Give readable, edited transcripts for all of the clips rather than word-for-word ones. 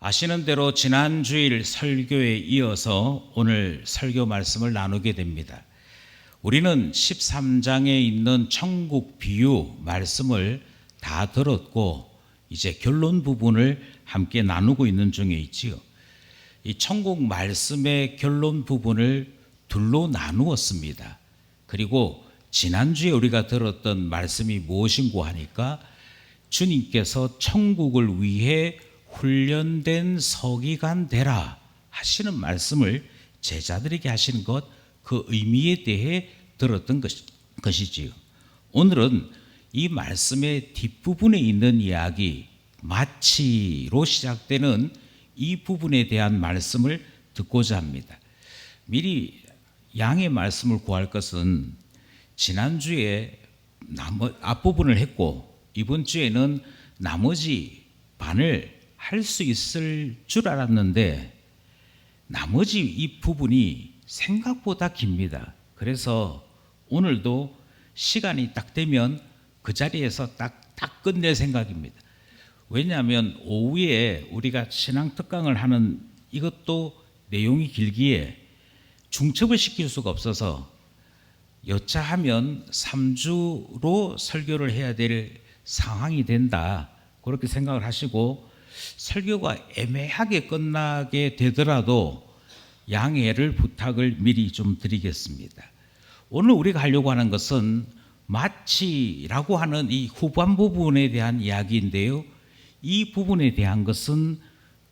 아시는 대로 지난 주일 설교에 이어서 오늘 설교 말씀을 나누게 됩니다. 우리는 13장에 있는 천국 비유 말씀을 다 들었고 이제 결론 부분을 함께 나누고 있는 중에 있지요. 이 천국 말씀의 결론 부분을 둘로 나누었습니다. 그리고 지난주에 우리가 들었던 말씀이 무엇인고 하니까 주님께서 천국을 위해 훈련된 서기관 되라 하시는 말씀을 제자들에게 하시는 것, 그 의미에 대해 들었던 것이지요. 오늘은 이 말씀의 뒷부분에 있는 이야기, 마치로 시작되는 이 부분에 대한 말씀을 듣고자 합니다. 미리 양의 말씀을 구할 것은 지난주에 앞부분을 했고 이번 주에는 나머지 반을 할 수 있을 줄 알았는데 나머지 이 부분이 생각보다 깁니다. 그래서 오늘도 시간이 딱 되면 그 자리에서 딱 끝낼 생각입니다. 왜냐하면 오후에 우리가 신앙 특강을 하는 이것도 내용이 길기에 중첩을 시킬 수가 없어서 여차하면 3주로 설교를 해야 될 상황이 된다, 그렇게 생각을 하시고 설교가 애매하게 끝나게 되더라도 양해를 부탁을 미리 좀 드리겠습니다. 오늘 우리가 하려고 하는 것은 마치라고 하는 이 후반 부분에 대한 이야기인데요. 이 부분에 대한 것은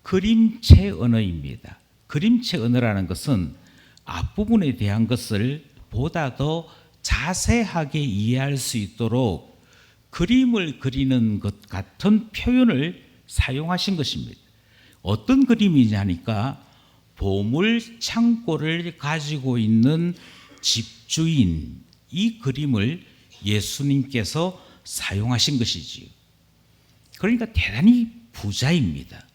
그림체 언어입니다. 그림체 언어라는 것은 앞부분에 대한 것을 보다 더 자세하게 이해할 수 있도록 그림을 그리는 것 같은 표현을 사용하신 것입니다. 어떤 그림이냐니까 보물 창고를 가지고 있는 집주인, 이 그림을 예수님께서 사용하신 것이지요. 그러니까 대단히 부자입니다.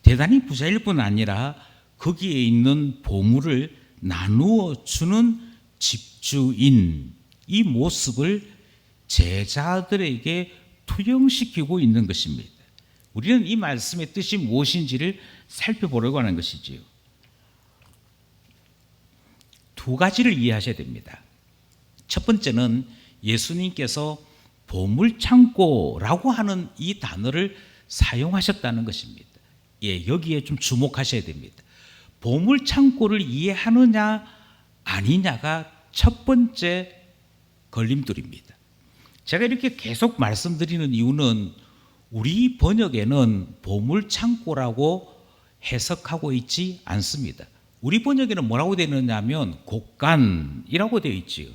대단히 부자일 뿐 아니라 거기에 있는 보물을 나누어 주는 집주인, 이 모습을 제자들에게 투영시키고 있는 것입니다. 우리는 이 말씀의 뜻이 무엇인지를 살펴보려고 하는 것이지요. 두 가지를 이해하셔야 됩니다. 첫 번째는 예수님께서 보물창고라고 하는 이 단어를 사용하셨다는 것입니다. 여기에 좀 주목하셔야 됩니다. 보물창고를 이해하느냐 아니냐가 첫 번째 걸림돌입니다. 제가 이렇게 계속 말씀드리는 이유는 우리 번역에는 보물창고라고 해석하고 있지 않습니다. 우리 번역에는 뭐라고 되어 있느냐면 곡간이라고 되어 있지요.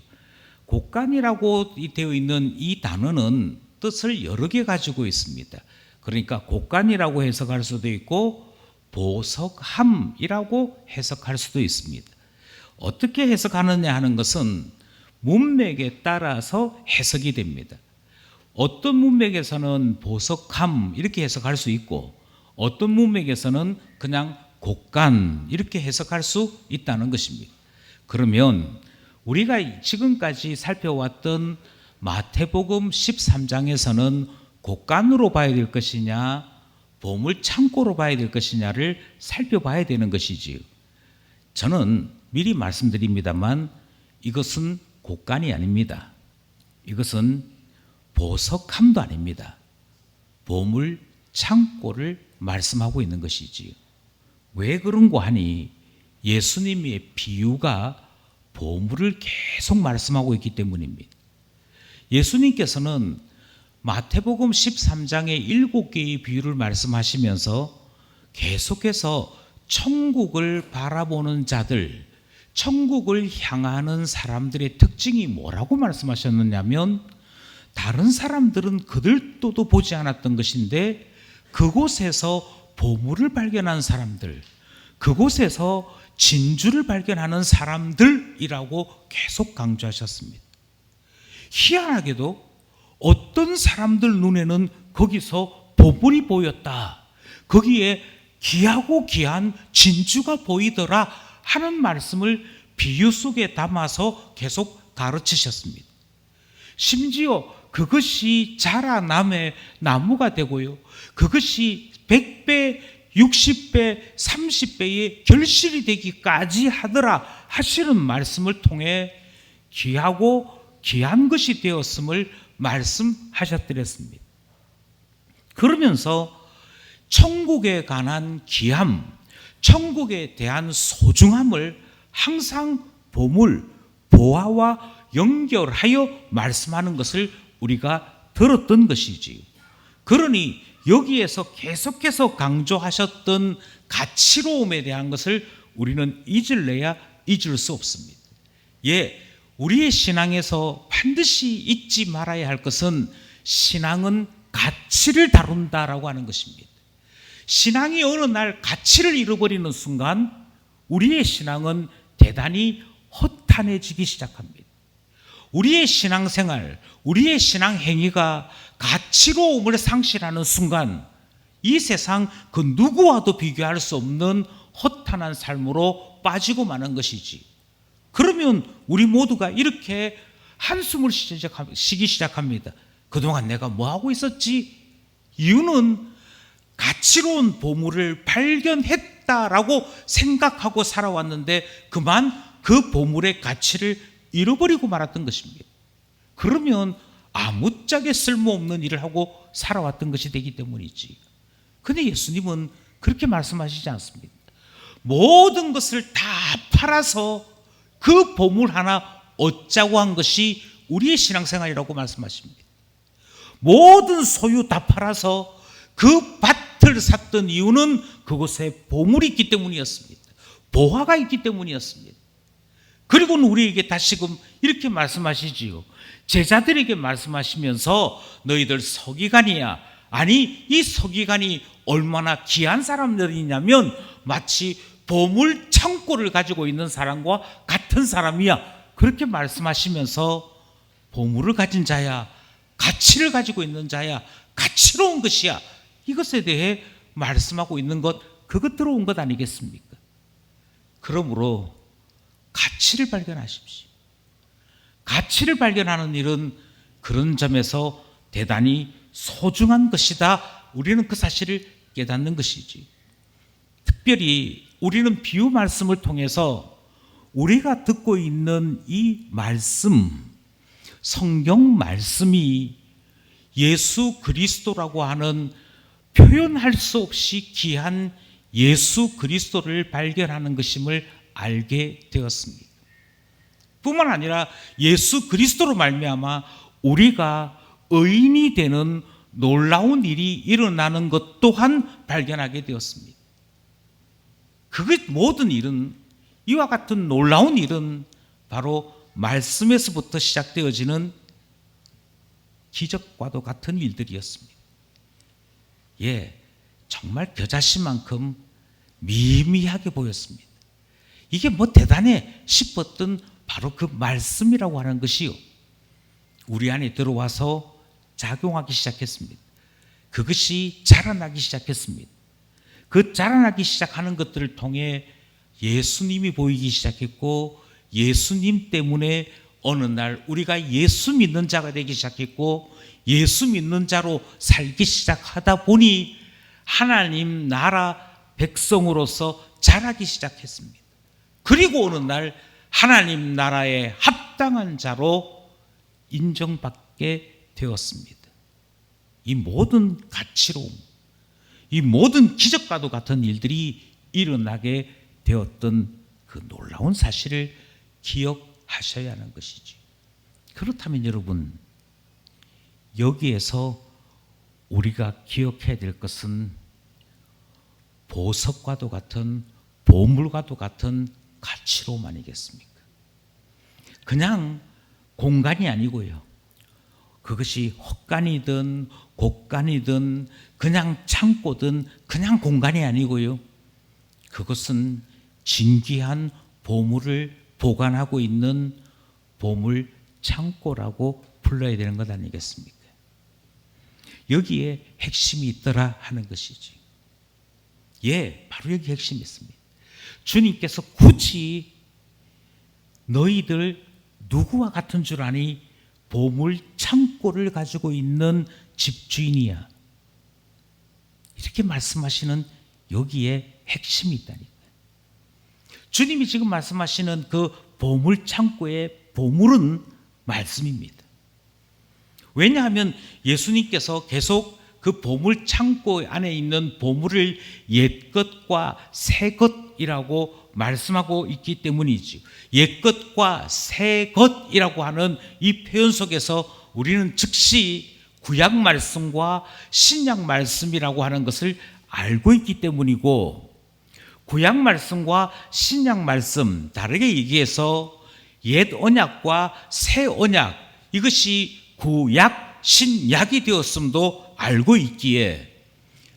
곡간이라고 되어 있는 이 단어는 뜻을 여러 개 가지고 있습니다. 그러니까 곡간이라고 해석할 수도 있고 보석함이라고 해석할 수도 있습니다. 어떻게 해석하느냐 하는 것은 문맥에 따라서 해석이 됩니다. 어떤 문맥에서는 보석함 이렇게 해석할 수 있고 어떤 문맥에서는 그냥 곡간 이렇게 해석할 수 있다는 것입니다. 그러면 우리가 지금까지 살펴왔던 마태복음 13장에서는 곡간으로 봐야 될 것이냐 보물창고로 봐야 될 것이냐를 살펴봐야 되는 것이지요. 저는 미리 말씀드립니다만 이것은 곡간이 아닙니다. 이것은 보석함도 아닙니다. 보물 창고를 말씀하고 있는 것이지요. 왜 그런고 하니 예수님의 비유가 보물을 계속 말씀하고 있기 때문입니다. 예수님께서는 마태복음 13장의 7개의 비유를 말씀하시면서 계속해서 천국을 바라보는 자들, 천국을 향하는 사람들의 특징이 뭐라고 말씀하셨느냐면 다른 사람들은 그들도 보지 않았던 것인데 그곳에서 보물을 발견한 사람들, 그곳에서 진주를 발견하는 사람들이라고 계속 강조하셨습니다. 희한하게도 어떤 사람들 눈에는 거기서 보물이 보였다, 거기에 귀하고 귀한 진주가 보이더라 하는 말씀을 비유 속에 담아서 계속 가르치셨습니다. 심지어 그것이 자라남의 나무가 되고요, 그것이 100배, 60배, 30배의 결실이 되기까지 하더라 하시는 말씀을 통해 귀하고 귀한 것이 되었음을 말씀하셨더랬습니다. 그러면서 천국에 관한 귀함, 천국에 대한 소중함을 항상 보물, 보화와 연결하여 말씀하는 것을 우리가 들었던 것이지요. 그러니 여기에서 계속해서 강조하셨던 가치로움에 대한 것을 우리는 잊을래야 잊을 수 없습니다. 예, 우리의 신앙에서 반드시 잊지 말아야 할 것은 신앙은 가치를 다룬다라고 하는 것입니다. 신앙이 어느 날 가치를 잃어버리는 순간 우리의 신앙은 대단히 허탄해지기 시작합니다. 우리의 신앙생활, 우리의 신앙 행위가 가치로움을 상실하는 순간 이 세상 그 누구와도 비교할 수 없는 허탄한 삶으로 빠지고 마는 것이지. 그러면 우리 모두가 이렇게 한숨을 쉬기 시작합니다. 그동안 내가 뭐하고 있었지? 이유는 가치로운 보물을 발견했다라고 생각하고 살아왔는데 그만 그 보물의 가치를 잃어버리고 말았던 것입니다. 그러면 아무짝에 쓸모없는 일을 하고 살아왔던 것이 되기 때문이지. 근데 예수님은 그렇게 말씀하시지 않습니다. 모든 것을 다 팔아서 그 보물 하나 얻자고 한 것이 우리의 신앙생활이라고 말씀하십니다. 모든 소유 다 팔아서 그 밭을 샀던 이유는 그곳에 보물이 있기 때문이었습니다. 보화가 있기 때문이었습니다. 그리고는 우리에게 다시금 이렇게 말씀하시지요. 제자들에게 말씀하시면서 너희들 서기관이야. 아니, 이 서기관이 얼마나 귀한 사람들이냐면 마치 보물 창고를 가지고 있는 사람과 같은 사람이야. 그렇게 말씀하시면서 보물을 가진 자야, 가치를 가지고 있는 자야, 가치로운 것이야. 이것에 대해 말씀하고 있는 것, 그것 들어온 것 아니겠습니까? 그러므로 가치를 발견하십시오. 가치를 발견하는 일은 그런 점에서 대단히 소중한 것이다. 우리는 그 사실을 깨닫는 것이지. 특별히 우리는 비유 말씀을 통해서 우리가 듣고 있는 이 말씀, 성경 말씀이 예수 그리스도라고 하는 표현할 수 없이 귀한 예수 그리스도를 발견하는 것임을 알게 되었습니다. 뿐만 아니라 예수 그리스도로 말미암아 우리가 의인이 되는 놀라운 일이 일어나는 것 또한 발견하게 되었습니다. 그 모든 일은, 이와 같은 놀라운 일은 바로 말씀에서부터 시작되어지는 기적과도 같은 일들이었습니다. 예, 정말 겨자씨만큼 미미하게 보였습니다. 이게 뭐 대단해 싶었던 바로 그 말씀이라고 하는 것이요, 우리 안에 들어와서 작용하기 시작했습니다. 그것이 자라나기 시작했습니다. 그 자라나기 시작하는 것들을 통해 예수님이 보이기 시작했고, 예수님 때문에 어느 날 우리가 예수 믿는 자가 되기 시작했고, 예수 믿는 자로 살기 시작하다 보니 하나님 나라 백성으로서 자라기 시작했습니다. 그리고 어느 날 하나님 나라에 합당한 자로 인정받게 되었습니다. 이 모든 가치로움, 이 모든 기적과도 같은 일들이 일어나게 되었던 그 놀라운 사실을 기억하셔야 하는 것이지. 그렇다면 여러분, 여기에서 우리가 기억해야 될 것은 보석과도 같은, 보물과도 같은 가치로움 아니겠습니까? 그냥 공간이 아니고요, 그것이 헛간이든 곡간이든 그냥 창고든 그냥 공간이 아니고요, 그것은 진귀한 보물을 보관하고 있는 보물 창고라고 불러야 되는 것 아니겠습니까? 여기에 핵심이 있더라 하는 것이지. 예, 바로 여기 핵심이 있습니다. 주님께서 굳이 너희들 누구와 같은 줄 아니? 보물 창고를 가지고 있는 집주인이야, 이렇게 말씀하시는 여기에 핵심이 있다니까요. 주님이 지금 말씀하시는 그 보물 창고의 보물은 말씀입니다. 왜냐하면 예수님께서 계속 그 보물 창고 안에 있는 보물을 옛것과 새것이라고 말씀하고 있기 때문이지. 옛것과 새것이라고 하는 이 표현 속에서 우리는 즉시 구약 말씀과 신약 말씀이라고 하는 것을 알고 있기 때문이고, 구약 말씀과 신약 말씀, 다르게 얘기해서 옛 언약과 새 언약, 이것이 구약, 신약이 되었음도 알고 있기에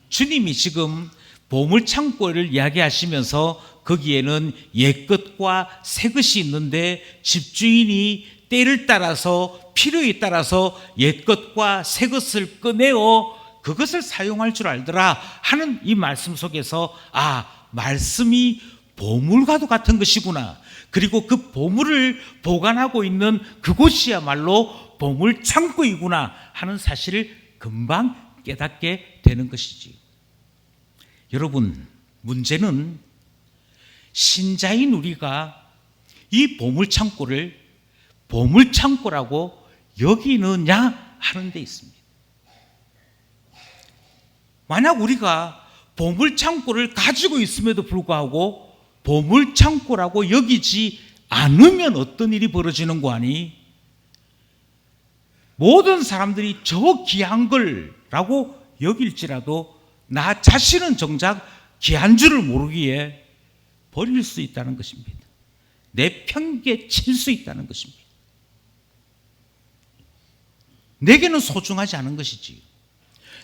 주님이 지금 보물창고를 이야기하시면서 거기에는 옛것과 새것이 있는데 집주인이 때를 따라서 필요에 따라서 옛것과 새것을 꺼내어 그것을 사용할 줄 알더라 하는 이 말씀 속에서 말씀이 보물과도 같은 것이구나. 그리고 그 보물을 보관하고 있는 그곳이야말로 보물 창고이구나 하는 사실을 금방 깨닫게 되는 것이지. 여러분, 문제는 신자인 우리가 이 보물 창고를 보물 창고라고 여기느냐 하는 데 있습니다. 만약 우리가 보물 창고를 가지고 있음에도 불구하고 보물 창고라고 여기지 않으면 어떤 일이 벌어지는 거 아니? 모든 사람들이 저 귀한 걸라고 여길지라도 나 자신은 정작 귀한 줄을 모르기에 버릴 수 있다는 것입니다. 내 편기에 칠 수 있다는 것입니다. 내게는 소중하지 않은 것이지.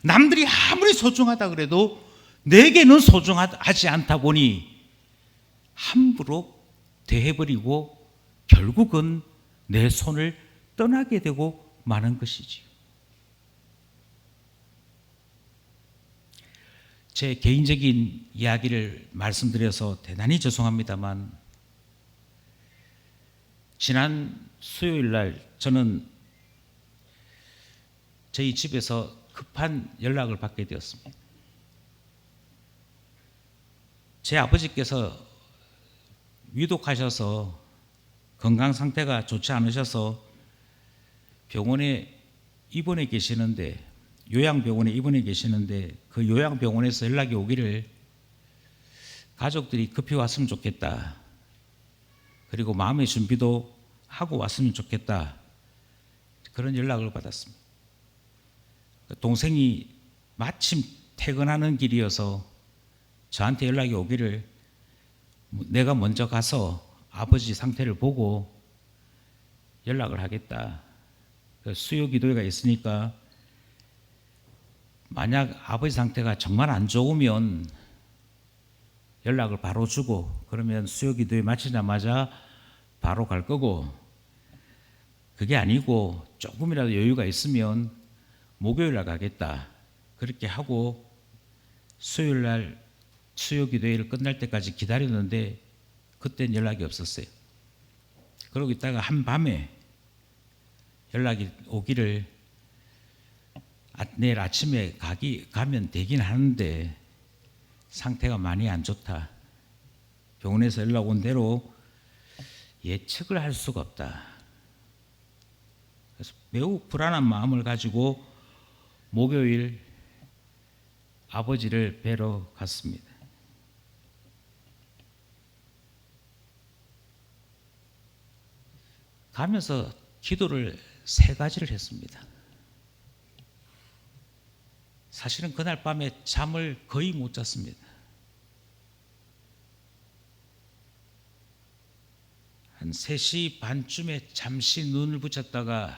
남들이 아무리 소중하다 그래도 내게는 소중하지 않다 보니 함부로 대해버리고 결국은 내 손을 떠나게 되고 마는 것이지. 제 개인적인 이야기를 말씀드려서 대단히 죄송합니다만, 지난 수요일 날 저는 저희 집에서 급한 연락을 받게 되었습니다. 제 아버지께서 위독하셔서 건강 상태가 좋지 않으셔서 병원에 입원해 계시는데, 요양병원에 입원해 계시는데 그 요양병원에서 연락이 오기를 가족들이 급히 왔으면 좋겠다. 그리고 마음의 준비도 하고 왔으면 좋겠다. 그런 연락을 받았습니다. 동생이 마침 퇴근하는 길이어서 저한테 연락이 오기를 내가 먼저 가서 아버지 상태를 보고 연락을 하겠다. 수요 기도회가 있으니까 만약 아버지 상태가 정말 안 좋으면 연락을 바로 주고, 그러면 수요 기도회 마치자마자 바로 갈 거고, 그게 아니고 조금이라도 여유가 있으면 목요일 날 가겠다. 그렇게 하고 수요일 날 수요 기도회를 끝날 때까지 기다렸는데 그때는 연락이 없었어요. 그러고 있다가 한밤에 연락이 오기를 내일 아침에 가면 되긴 하는데 상태가 많이 안 좋다. 병원에서 연락 온 대로 예측을 할 수가 없다. 그래서 매우 불안한 마음을 가지고 목요일 아버지를 뵈러 갔습니다. 가면서 기도를 3가지를 했습니다. 사실은 그날 밤에 잠을 거의 못 잤습니다. 한 3시 반쯤에 잠시 눈을 붙였다가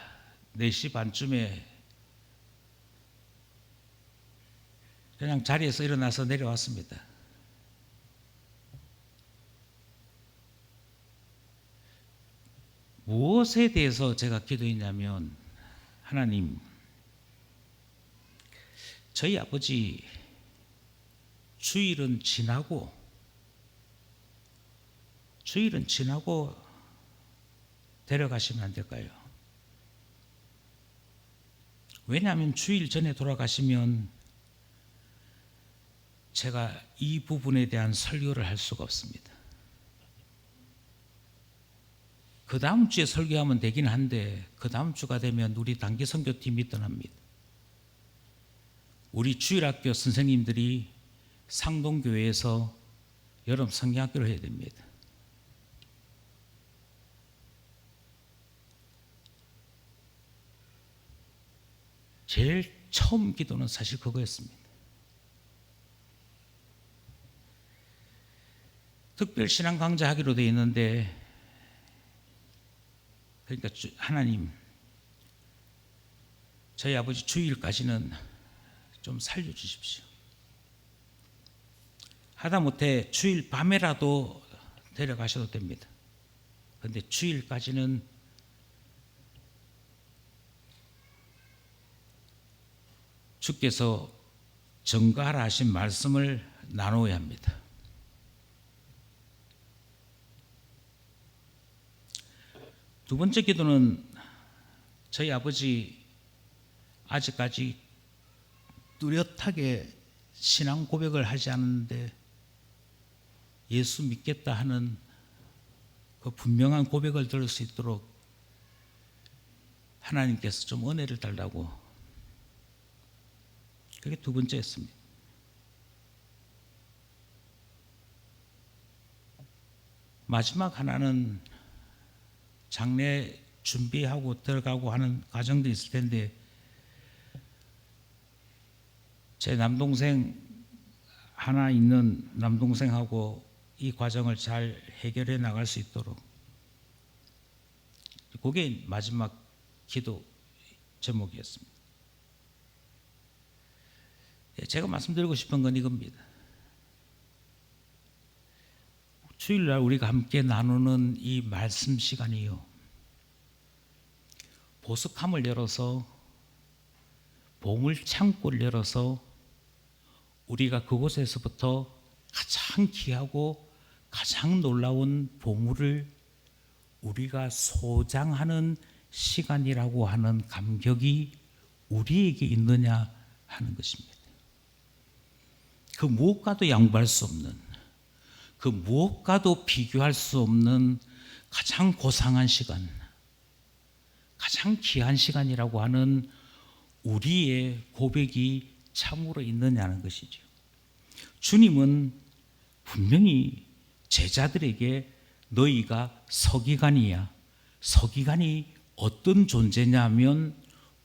4시 반쯤에 그냥 자리에서 일어나서 내려왔습니다. 무엇에 대해서 제가 기도했냐면, 하나님, 저희 아버지 주일은 지나고 데려가시면 안 될까요? 왜냐하면 주일 전에 돌아가시면 제가 이 부분에 대한 설교를 할 수가 없습니다. 그 다음 주에 설교하면 되긴 한데 그 다음 주가 되면 우리 단기 선교팀이 떠납니다. 우리 주일학교 선생님들이 상동교회에서 여름 성경학교를 해야 됩니다. 제일 처음 기도는 사실 그거였습니다. 특별신앙 강좌 하기로 되어 있는데, 그러니까 하나님, 저희 아버지 주일까지는 좀 살려주십시오. 하다못해 주일 밤에라도 데려가셔도 됩니다. 그런데 주일까지는 주께서 전가하라 하신 말씀을 나누어야 합니다. 두 번째 기도는 저희 아버지 아직까지 뚜렷하게 신앙 고백을 하지 않는데 예수 믿겠다 하는 그 분명한 고백을 들을 수 있도록 하나님께서 좀 은혜를 달라고, 그게 두 번째였습니다. 마지막 하나는 장례 준비하고 들어가고 하는 과정도 있을 텐데, 제 남동생 하나 있는 남동생하고 이 과정을 잘 해결해 나갈 수 있도록, 그게 마지막 기도 제목이었습니다. 제가 말씀드리고 싶은 건 이겁니다. 주일날 우리가 함께 나누는 이 말씀 시간이요, 보석함을 열어서, 보물 창고를 열어서 우리가 그곳에서부터 가장 귀하고 가장 놀라운 보물을 우리가 소장하는 시간이라고 하는 감격이 우리에게 있느냐 하는 것입니다. 그 무엇과도 양보할 수 없는, 그 무엇과도 비교할 수 없는 가장 고상한 시간, 가장 귀한 시간이라고 하는 우리의 고백이 참으로 있느냐는 것이죠. 주님은 분명히 제자들에게 너희가 서기관이야. 서기관이 어떤 존재냐 하면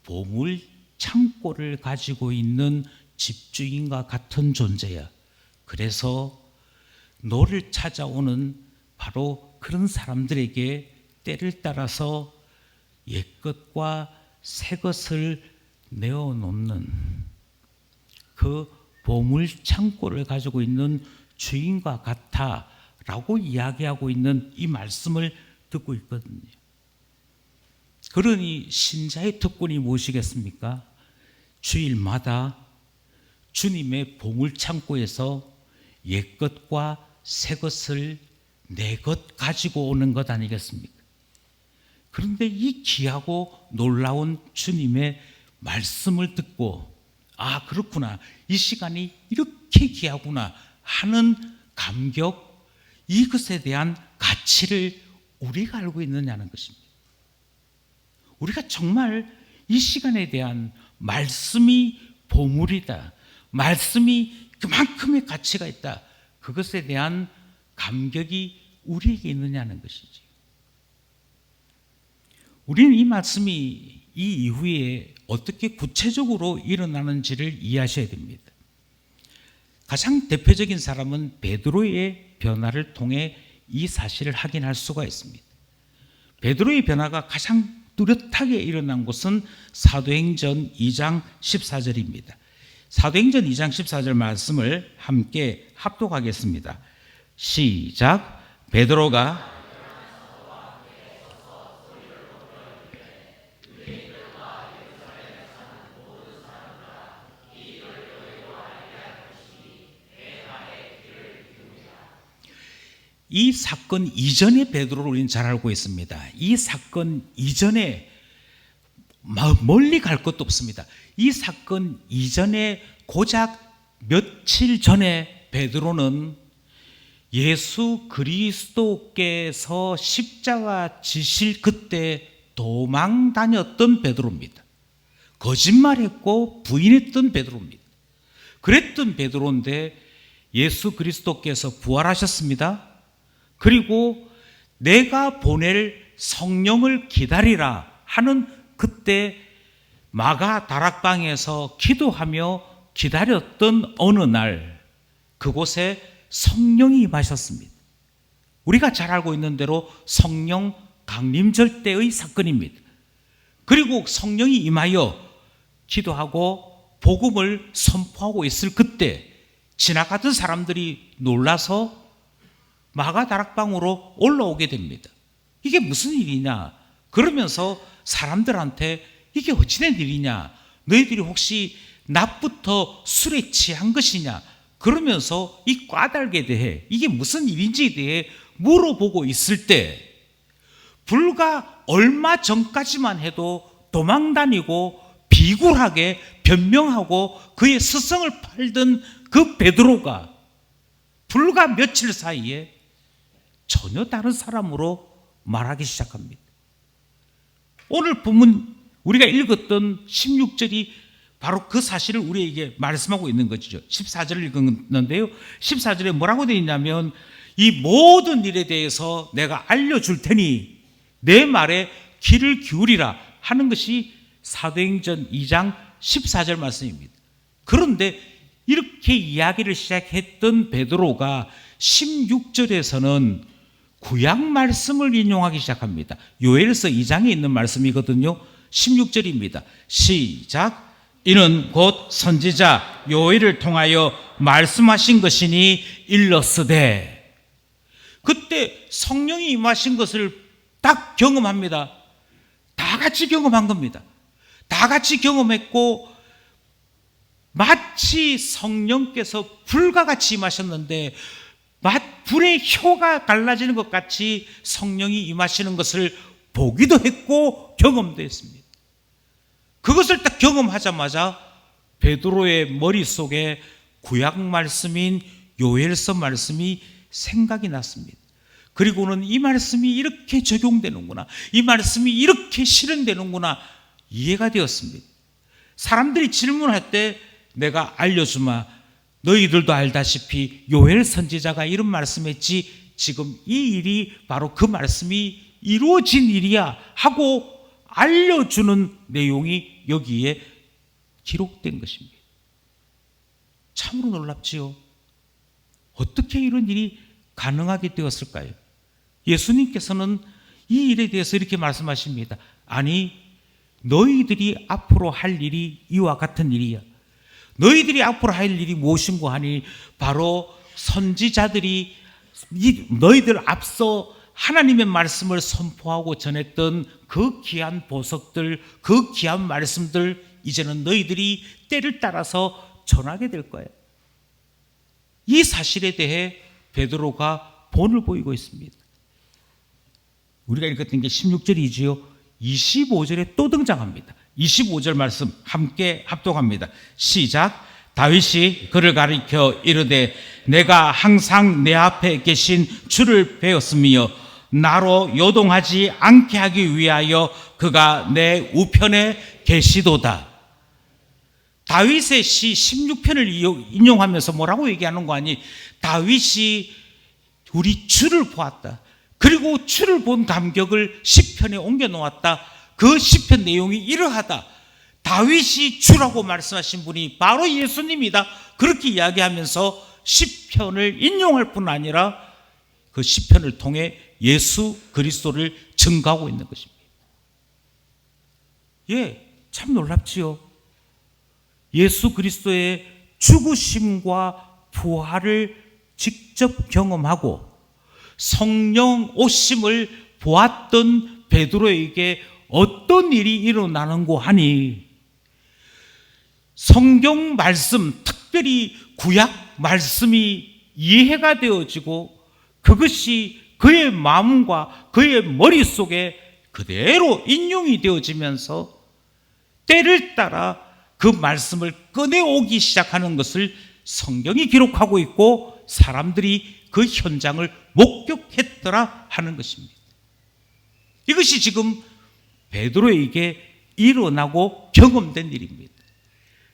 보물 창고를 가지고 있는 집주인과 같은 존재야. 그래서 너를 찾아오는 바로 그런 사람들에게 때를 따라서 옛것과 새것을 내어놓는 그 보물 창고를 가지고 있는 주인과 같아 라고 이야기하고 있는 이 말씀을 듣고 있거든요. 그러니 신자의 특권이 무엇이겠습니까? 주일마다 주님의 보물 창고에서 옛것과 새것을 내 것 가지고 오는 것 아니겠습니까? 그런데 이 귀하고 놀라운 주님의 말씀을 듣고, 아, 그렇구나, 이 시간이 이렇게 귀하구나 하는 감격, 이것에 대한 가치를 우리가 알고 있느냐는 것입니다. 우리가 정말 이 시간에 대한 말씀이 보물이다, 말씀이 그만큼의 가치가 있다, 그것에 대한 감격이 우리에게 있느냐는 것이지. 우리는 이 말씀이 이 이후에 어떻게 구체적으로 일어나는지를 이해하셔야 됩니다. 가장 대표적인 사람은 베드로의 변화를 통해 이 사실을 확인할 수가 있습니다. 베드로의 변화가 가장 뚜렷하게 일어난 곳은 사도행전 2장 14절입니다. 사도행전 2장 14절 말씀을 함께 합독하겠습니다. 시작. 베드로가 이 사건 이전의 베드로를 우리는 잘 알고 있습니다. 이 사건 이전에 멀리 갈 것도 없습니다. 이 사건 이전에 고작 며칠 전에 베드로는 예수 그리스도께서 십자가 지실 그때 도망 다녔던 베드로입니다. 거짓말했고 부인했던 베드로입니다. 그랬던 베드로인데 예수 그리스도께서 부활하셨습니다. 그리고 내가 보낼 성령을 기다리라 하는 그때 마가 다락방에서 기도하며 기다렸던 어느 날 그곳에 성령이 임하셨습니다. 우리가 잘 알고 있는 대로 성령 강림절 때의 사건입니다. 그리고 성령이 임하여 기도하고 복음을 선포하고 있을 그때 지나가던 사람들이 놀라서 마가 다락방으로 올라오게 됩니다. 이게 무슨 일이냐? 그러면서 사람들한테 이게 어찌된 일이냐? 너희들이 혹시 낮부터 술에 취한 것이냐? 그러면서 이 까닭에 대해 이게 무슨 일인지에 대해 물어보고 있을 때 불과 얼마 전까지만 해도 도망다니고 비굴하게 변명하고 그의 스승을 팔던 그 베드로가 불과 며칠 사이에 전혀 다른 사람으로 말하기 시작합니다. 오늘 본문 우리가 읽었던 16절이 바로 그 사실을 우리에게 말씀하고 있는 것이죠. 14절을 읽었는데요. 14절에 뭐라고 되어 있냐면 이 모든 일에 대해서 내가 알려줄 테니 내 말에 귀를 기울이라 하는 것이 사도행전 2장 14절 말씀입니다. 그런데 이렇게 이야기를 시작했던 베드로가 16절에서는 구약 말씀을 인용하기 시작합니다. 요엘서 2장에 있는 말씀이거든요. 16절입니다. 시작. 이는 곧 선지자 요엘을 통하여 말씀하신 것이니 일렀으되. 그때 성령이 임하신 것을 딱 경험합니다. 다 같이 경험한 겁니다. 다 같이 경험했고 마치 성령께서 불과 같이 임하셨는데 불의 혀가 갈라지는 것 같이 성령이 임하시는 것을 보기도 했고 경험도 했습니다. 그것을 딱 경험하자마자 베드로의 머릿속에 구약 말씀인 요엘서 말씀이 생각이 났습니다. 그리고는 이 말씀이 이렇게 적용되는구나, 이 말씀이 이렇게 실현되는구나 이해가 되었습니다. 사람들이 질문할 때 내가 알려주마. 너희들도 알다시피 요엘 선지자가 이런 말씀했지 지금 이 일이 바로 그 말씀이 이루어진 일이야 하고 알려주는 내용이 여기에 기록된 것입니다. 참으로 놀랍지요. 어떻게 이런 일이 가능하게 되었을까요? 예수님께서는 이 일에 대해서 이렇게 말씀하십니다. 아니, 너희들이 앞으로 할 일이 이와 같은 일이야. 너희들이 앞으로 할 일이 무엇인고 하니 바로 선지자들이 너희들 앞서 하나님의 말씀을 선포하고 전했던 그 귀한 보석들, 그 귀한 말씀들 이제는 너희들이 때를 따라서 전하게 될 거예요. 이 사실에 대해 베드로가 본을 보이고 있습니다. 우리가 읽었던 게 16절이지요. 25절에 또 등장합니다. 25절 말씀 함께 합독합니다. 시작. 다윗이 그를 가리켜 이르되 내가 항상 내 앞에 계신 주를 배웠으며 나로 요동하지 않게 하기 위하여 그가 내 우편에 계시도다. 다윗의 시 16편을 인용하면서 뭐라고 얘기하는 거 아니? 다윗이 우리 주를 보았다. 그리고 주를 본 감격을 시편에 옮겨 놓았다. 그 시편 내용이 이러하다. 다윗이 주라고 말씀하신 분이 바로 예수님이다. 그렇게 이야기하면서 시편을 인용할 뿐 아니라 그 시편을 통해 예수 그리스도를 증거하고 있는 것입니다. 예, 참 놀랍지요. 예수 그리스도의 죽으심과 부활을 직접 경험하고 성령 오심을 보았던 베드로에게 어떤 일이 일어나는고 하니 성경 말씀, 특별히 구약 말씀이 이해가 되어지고 그것이 그의 마음과 그의 머릿속에 그대로 인용이 되어지면서 때를 따라 그 말씀을 꺼내오기 시작하는 것을 성경이 기록하고 있고 사람들이 그 현장을 목격했더라 하는 것입니다. 이것이 지금 베드로에게 일어나고 경험된 일입니다.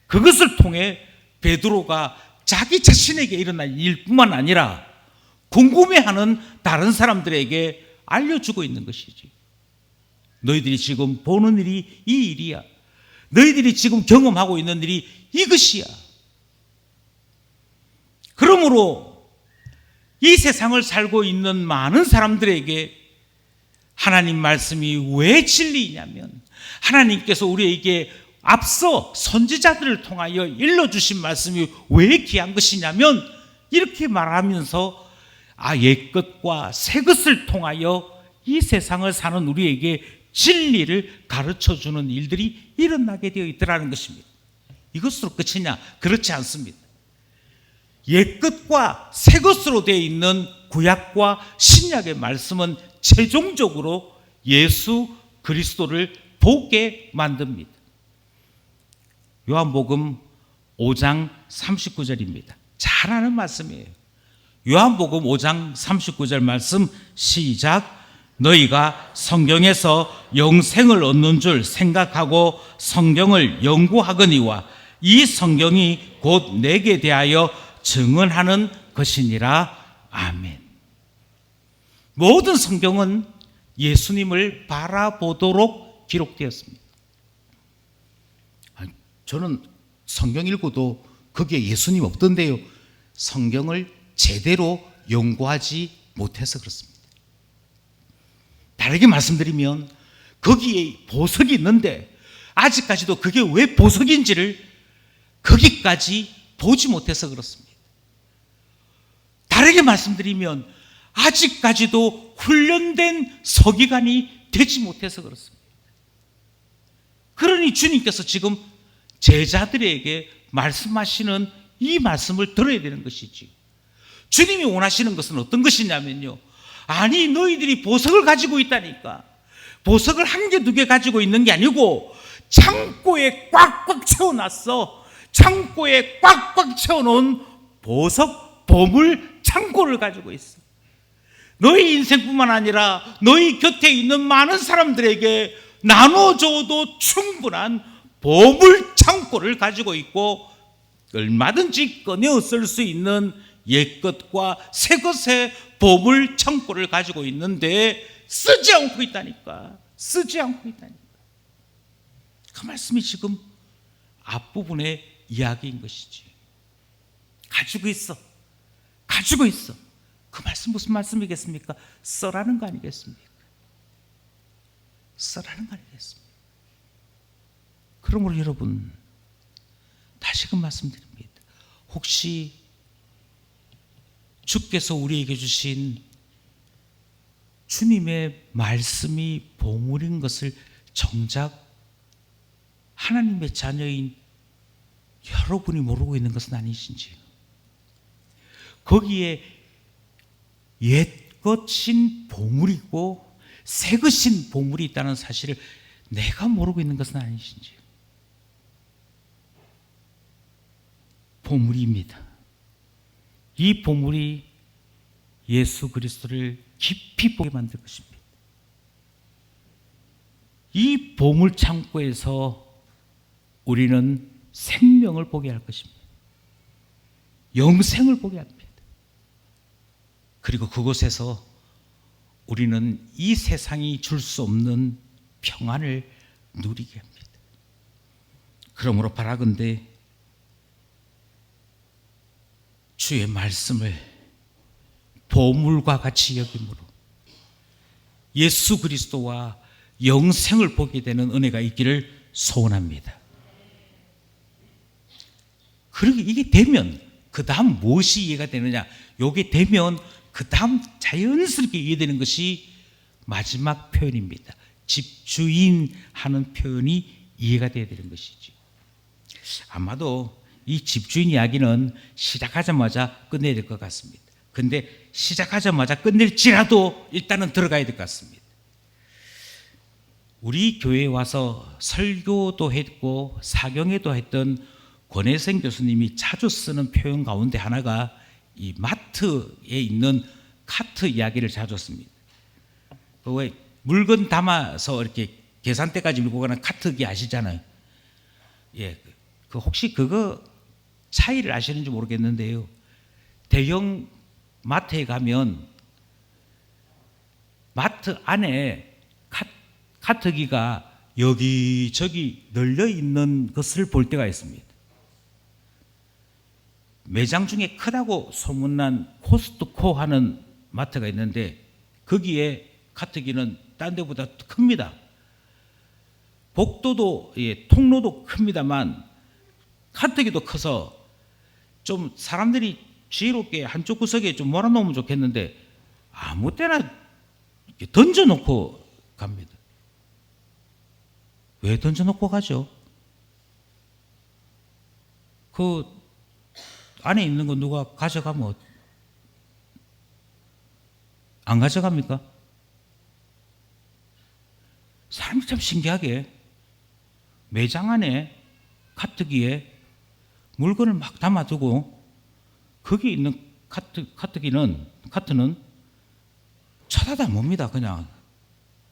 그것을 통해 베드로가 자기 자신에게 일어난 일뿐만 아니라 궁금해하는 다른 사람들에게 알려주고 있는 것이지. 너희들이 지금 보는 일이 이 일이야. 너희들이 지금 경험하고 있는 일이 이것이야. 그러므로 이 세상을 살고 있는 많은 사람들에게 하나님 말씀이 왜 진리이냐면, 하나님께서 우리에게 앞서 선지자들을 통하여 일러주신 말씀이 왜 귀한 것이냐면, 이렇게 말하면서 옛것과 새것을 통하여 이 세상을 사는 우리에게 진리를 가르쳐주는 일들이 일어나게 되어 있더라는 것입니다. 이것으로 끝이냐? 그렇지 않습니다. 옛것과 새것으로 되어 있는 구약과 신약의 말씀은 최종적으로 예수 그리스도를 보게 만듭니다. 요한복음 5장 39절입니다. 잘 아는 말씀이에요. 요한복음 5장 39절 말씀 시작. 너희가 성경에서 영생을 얻는 줄 생각하고 성경을 연구하거니와 이 성경이 곧 내게 대하여 증언하는 것이니라. 아멘. 모든 성경은 예수님을 바라보도록 기록되었습니다. 저는 성경 읽어도 거기에 예수님 없던데요. 성경을 제대로 연구하지 못해서 그렇습니다. 다르게 말씀드리면 거기에 보석이 있는데 아직까지도 그게 왜 보석인지를 거기까지 보지 못해서 그렇습니다. 다르게 말씀드리면 아직까지도 훈련된 서기관이 되지 못해서 그렇습니다. 그러니 주님께서 지금 제자들에게 말씀하시는 이 말씀을 들어야 되는 것이지. 주님이 원하시는 것은 어떤 것이냐면요, 아니 너희들이 보석을 가지고 있다니까. 보석을 한 개, 두 개 가지고 있는 게 아니고 창고에 꽉꽉 채워놨어. 창고에 꽉꽉 채워놓은 보석 보물 창고를 가지고 있어. 너희 인생뿐만 아니라 너희 곁에 있는 많은 사람들에게 나눠줘도 충분한 보물 창고를 가지고 있고, 얼마든지 꺼내어 쓸 수 있는 옛것과 새것의 보물 창고를 가지고 있는데 쓰지 않고 있다니까. 쓰지 않고 있다니까. 그 말씀이 지금 앞부분의 이야기인 것이지. 가지고 있어. 가지고 있어. 그 말씀 무슨 말씀이겠습니까? 써라는 거 아니겠습니까? 써라는 거 아니겠습니까? 그러므로 여러분, 다시금 말씀드립니다. 혹시 주께서 우리에게 주신 주님의 말씀이 보물인 것을 정작 하나님의 자녀인 여러분이 모르고 있는 것은 아니신지요? 거기에 옛것인 보물이고 새것인 보물이 있다는 사실을 내가 모르고 있는 것은 아니신지요? 보물입니다. 이 보물이 예수 그리스도를 깊이 보게 만들 것입니다. 이 보물 창고에서 우리는 생명을 보게 할 것입니다. 영생을 보게 합니다. 그리고 그곳에서 우리는 이 세상이 줄 수 없는 평안을 누리게 합니다. 그러므로 바라건대 주의 말씀을 보물과 같이 여김으로 예수 그리스도와 영생을 보게 되는 은혜가 있기를 소원합니다. 그리고 이게 되면 그 다음 무엇이 이해가 되느냐? 이게 되면 그 다음 자연스럽게 이해되는 것이 마지막 표현입니다. 집주인 하는 표현이 이해가 되어야 되는 것이지. 아마도 이 집주인 이야기는 시작하자마자 끝내야 될 것 같습니다. 근데 시작하자마자 끝낼지라도 일단은 들어가야 될 것 같습니다. 우리 교회에 와서 설교도 했고 사경회도 했던 권혜생 교수님이 자주 쓰는 표현 가운데 하나가 이 마트에 있는 카트 이야기를 자주 씁니다. 왜 물건 담아서 이렇게 계산대까지 밀고 가는 카트기 아시잖아요. 예, 그 혹시 그거 차이를 아시는지 모르겠는데요. 대형 마트에 가면 마트 안에 카트기가 여기저기 널려 있는 것을 볼 때가 있습니다. 매장 중에 크다고 소문난 코스트코 하는 마트가 있는데 거기에 카트기는 딴 데보다 큽니다. 복도도 통로도 큽니다만 카트기도 커서 좀 사람들이 지혜롭게 한쪽 구석에 좀 몰아놓으면 좋겠는데 아무 때나 던져놓고 갑니다. 왜 던져놓고 가죠? 그 안에 있는 거 누가 가져가면 안 가져갑니까? 사람이 참 신기하게 매장 안에 카트기에 물건을 막 담아두고 거기에 있는 카트는 쳐다도 안 봅니다. 그냥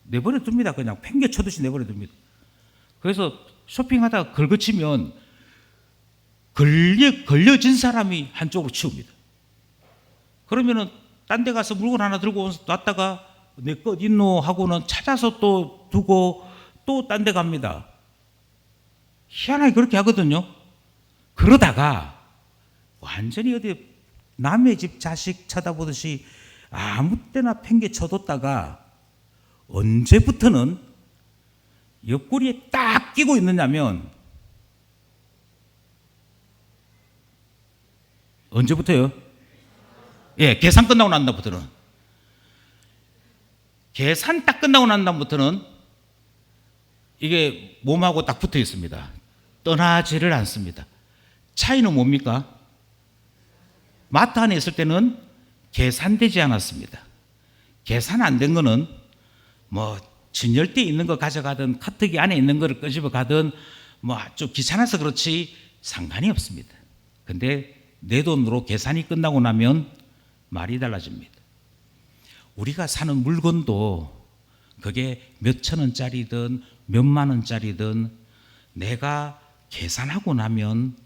내버려 둡니다. 그냥 팽개쳐듯이 내버려 둡니다. 그래서 쇼핑하다가 걸거치면 걸려진 사람이 한쪽으로 치웁니다. 그러면은 딴 데 가서 물건 하나 들고 놨다가 내 것 있노 하고는 찾아서 또 두고 또 딴 데 갑니다. 희한하게 그렇게 하거든요. 그러다가 완전히 어디 남의 집 자식 쳐다보듯이 아무 때나 팽개 쳐뒀다가 언제부터는 옆구리에 딱 끼고 있느냐면 언제부터요? 예, 계산 끝나고 난 다음부터는 계산 딱 끝나고 난 다음부터는 이게 몸하고 딱 붙어 있습니다. 떠나지를 않습니다. 차이는 뭡니까? 마트 안에 있을 때는 계산되지 않았습니다. 계산 안 된 거는 뭐 진열대에 있는 거 가져가든 카트기 안에 있는 거를 끄집어 가든 뭐 좀 귀찮아서 그렇지 상관이 없습니다. 근데 내 돈으로 계산이 끝나고 나면 말이 달라집니다. 우리가 사는 물건도 그게 몇천 원짜리든 몇만 원짜리든 내가 계산하고 나면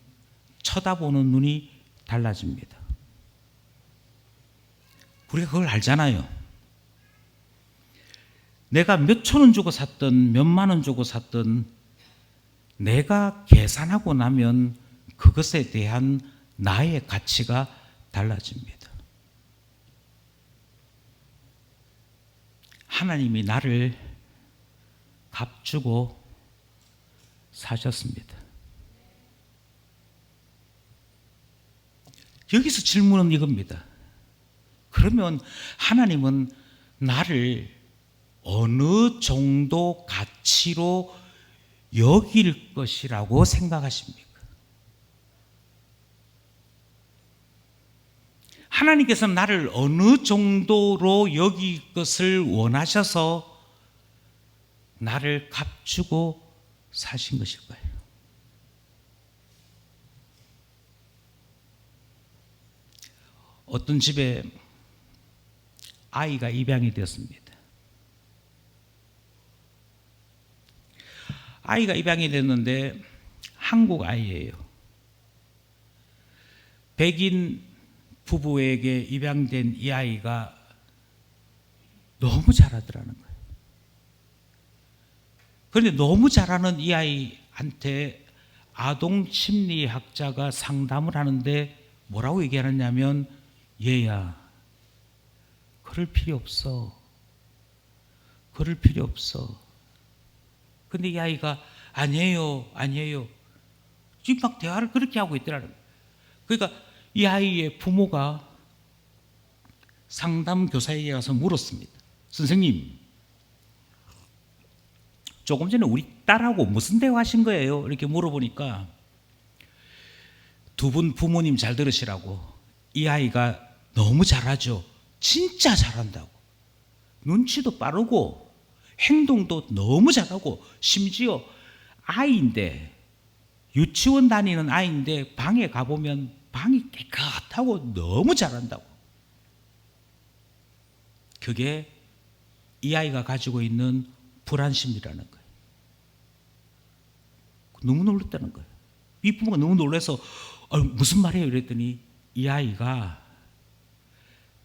쳐다보는 눈이 달라집니다. 우리가 그걸 알잖아요. 내가 몇천 원 주고 샀든 몇만 원 주고 샀든 내가 계산하고 나면 그것에 대한 나의 가치가 달라집니다. 하나님이 나를 값주고 사셨습니다. 여기서 질문은 이겁니다. 그러면 하나님은 나를 어느 정도 가치로 여길 것이라고 생각하십니까? 하나님께서는 나를 어느 정도로 여길 것을 원하셔서 나를 값주고 사신 것일까요? 어떤 집에 아이가 입양이 되었습니다. 아이가 입양이 됐는데 한국 아이예요. 백인 부부에게 입양된 이 아이가 너무 잘하더라는 거예요. 그런데 너무 잘하는 이 아이한테 아동 심리학자가 상담을 하는데 뭐라고 얘기하느냐면 얘야, 그럴 필요 없어. 그럴 필요 없어. 근데 이 아이가 아니에요. 지금 막 대화를 그렇게 하고 있더라는 거예요. 그러니까 이 아이의 부모가 상담 교사에게 가서 물었습니다. 선생님, 조금 전에 우리 딸하고 무슨 대화하신 거예요? 이렇게 물어보니까 두 분 부모님 잘 들으시라고, 이 아이가 너무 잘하죠. 진짜 잘한다고. 눈치도 빠르고 행동도 너무 잘하고 심지어 아이인데 유치원 다니는 아이인데 방에 가보면 방이 깨끗하고 너무 잘한다고. 그게 이 아이가 가지고 있는 불안심이라는 거예요. 너무 놀랐다는 거예요. 이 부모가 너무 놀라서 무슨 말이에요? 이랬더니 이 아이가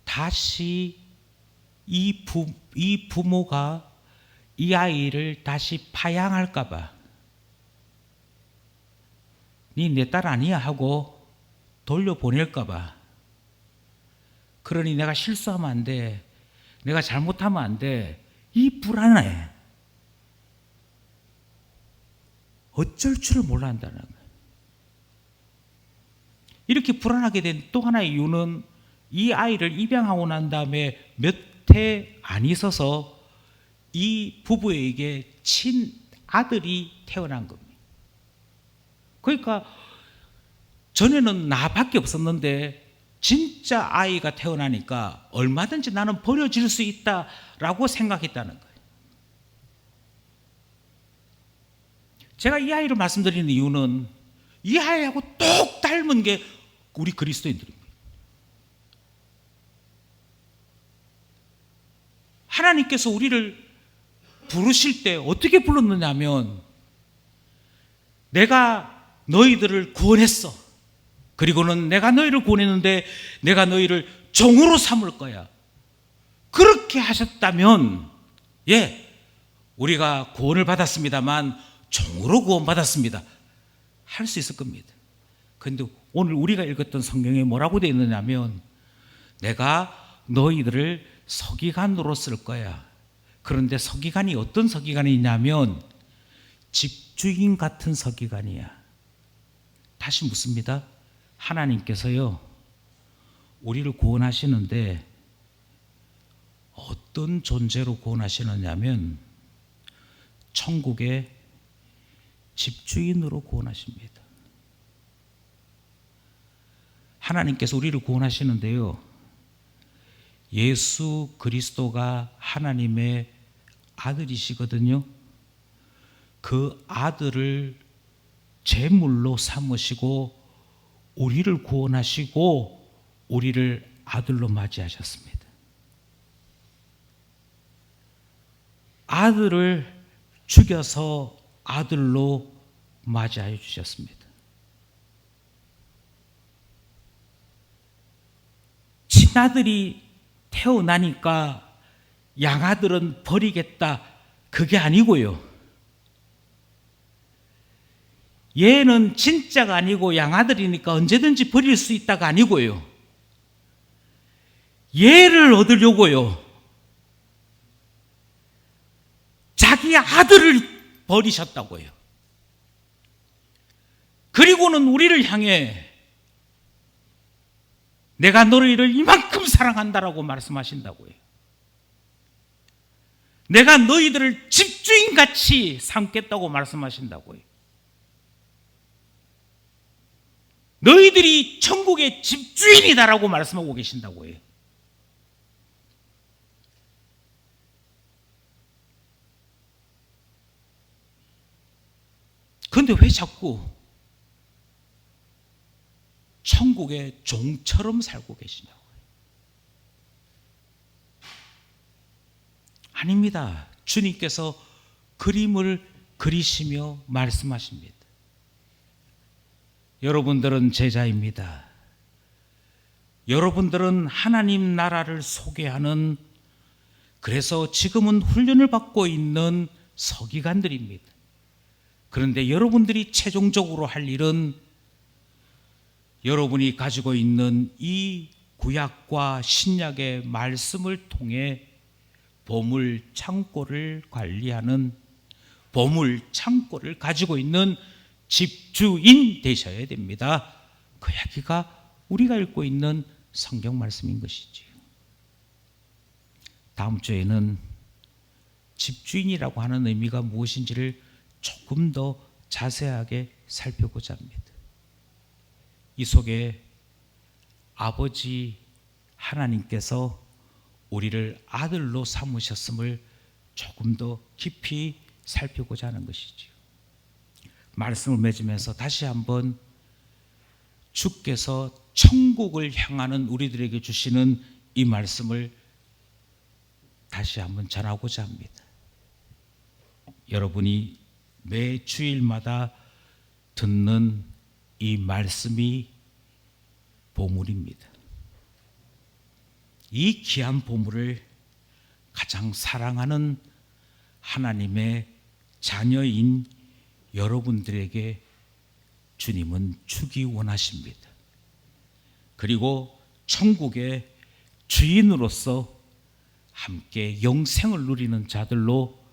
다시 이 부모가 이 아이를 다시 파양할까 봐 니 내 딸 아니야 하고 돌려보낼까 봐, 그러니 내가 실수하면 안 돼, 내가 잘못하면 안 돼, 이 불안해. 어쩔 줄을 몰라 한다는 거예요. 이렇게 불안하게 된 또 하나의 이유는 이 아이를 입양하고 난 다음에 몇 해 안 있어서 이 부부에게 친아들이 태어난 겁니다. 그러니까 전에는 나밖에 없었는데 진짜 아이가 태어나니까 얼마든지 나는 버려질 수 있다라고 생각했다는 거예요. 제가 이 아이를 말씀드리는 이유는 이 아이하고 똑 닮은 게 우리 그리스도인들입니다. 하나님께서 우리를 부르실 때 어떻게 불렀느냐면, 내가 너희들을 구원했어. 그리고는 내가 너희를 구원했는데 내가 너희를 종으로 삼을 거야. 그렇게 하셨다면, 우리가 구원을 받았습니다만 종으로 구원받았습니다, 할 수 있을 겁니다. 그런데 오늘 우리가 읽었던 성경에 뭐라고 되어 있느냐면, 내가 너희들을 서기관으로 쓸 거야. 그런데 서기관이 어떤 서기관이 있냐면 집주인 같은 서기관이야. 다시 묻습니다. 하나님께서요, 우리를 구원하시는데 어떤 존재로 구원하시느냐면 천국의 집주인으로 구원하십니다. 하나님께서 우리를 구원하시는데요, 예수 그리스도가 하나님의 아들이시거든요. 그 아들을 제물로 삼으시고 우리를 구원하시고 우리를 아들로 맞이하셨습니다. 아들을 죽여서 아들로 맞이하여 주셨습니다. 친아들이 태어나니까 양아들은 버리겠다, 그게 아니고요. 얘는 진짜가 아니고 양아들이니까 언제든지 버릴 수 있다가 아니고요. 얘를 얻으려고요, 자기 아들을 버리셨다고요. 그리고는 우리를 향해 내가 너희를 이만큼 사랑한다라고 말씀하신다고요. 내가 너희들을 집주인같이 삼겠다고 말씀하신다고요. 너희들이 천국의 집주인이다라고 말씀하고 계신다고요. 그런데 왜 자꾸 천국의 종처럼 살고 계시냐고요. 아닙니다. 주님께서 그림을 그리시며 말씀하십니다. 여러분들은 제자입니다. 여러분들은 하나님 나라를 소개하는, 그래서 지금은 훈련을 받고 있는 서기관들입니다. 그런데 여러분들이 최종적으로 할 일은 여러분이 가지고 있는 이 구약과 신약의 말씀을 통해 보물 창고를 관리하는, 보물 창고를 가지고 있는 집주인 되셔야 됩니다. 그 이야기가 우리가 읽고 있는 성경 말씀인 것이지요. 다음 주에는 집주인이라고 하는 의미가 무엇인지를 조금 더 자세하게 살펴보자 합니다. 이 속에 아버지 하나님께서 우리를 아들로 삼으셨음을 조금 더 깊이 살펴보자 하는 것이지요. 말씀을 맺으면서 다시 한번 주께서 천국을 향하는 우리들에게 주시는 이 말씀을 다시 한번 전하고자 합니다. 여러분이 매 주일마다 듣는 이 말씀이 보물입니다. 이 귀한 보물을 가장 사랑하는 하나님의 자녀인 여러분들에게 주님은 주기 원하십니다. 그리고 천국의 주인으로서 함께 영생을 누리는 자들로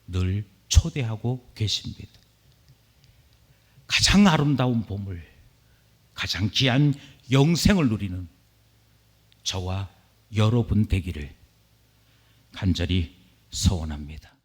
늘 초대하고 계십니다. 가장 아름다운 보물, 가장 귀한 영생을 누리는 저와 여러분 되기를 간절히 소원합니다.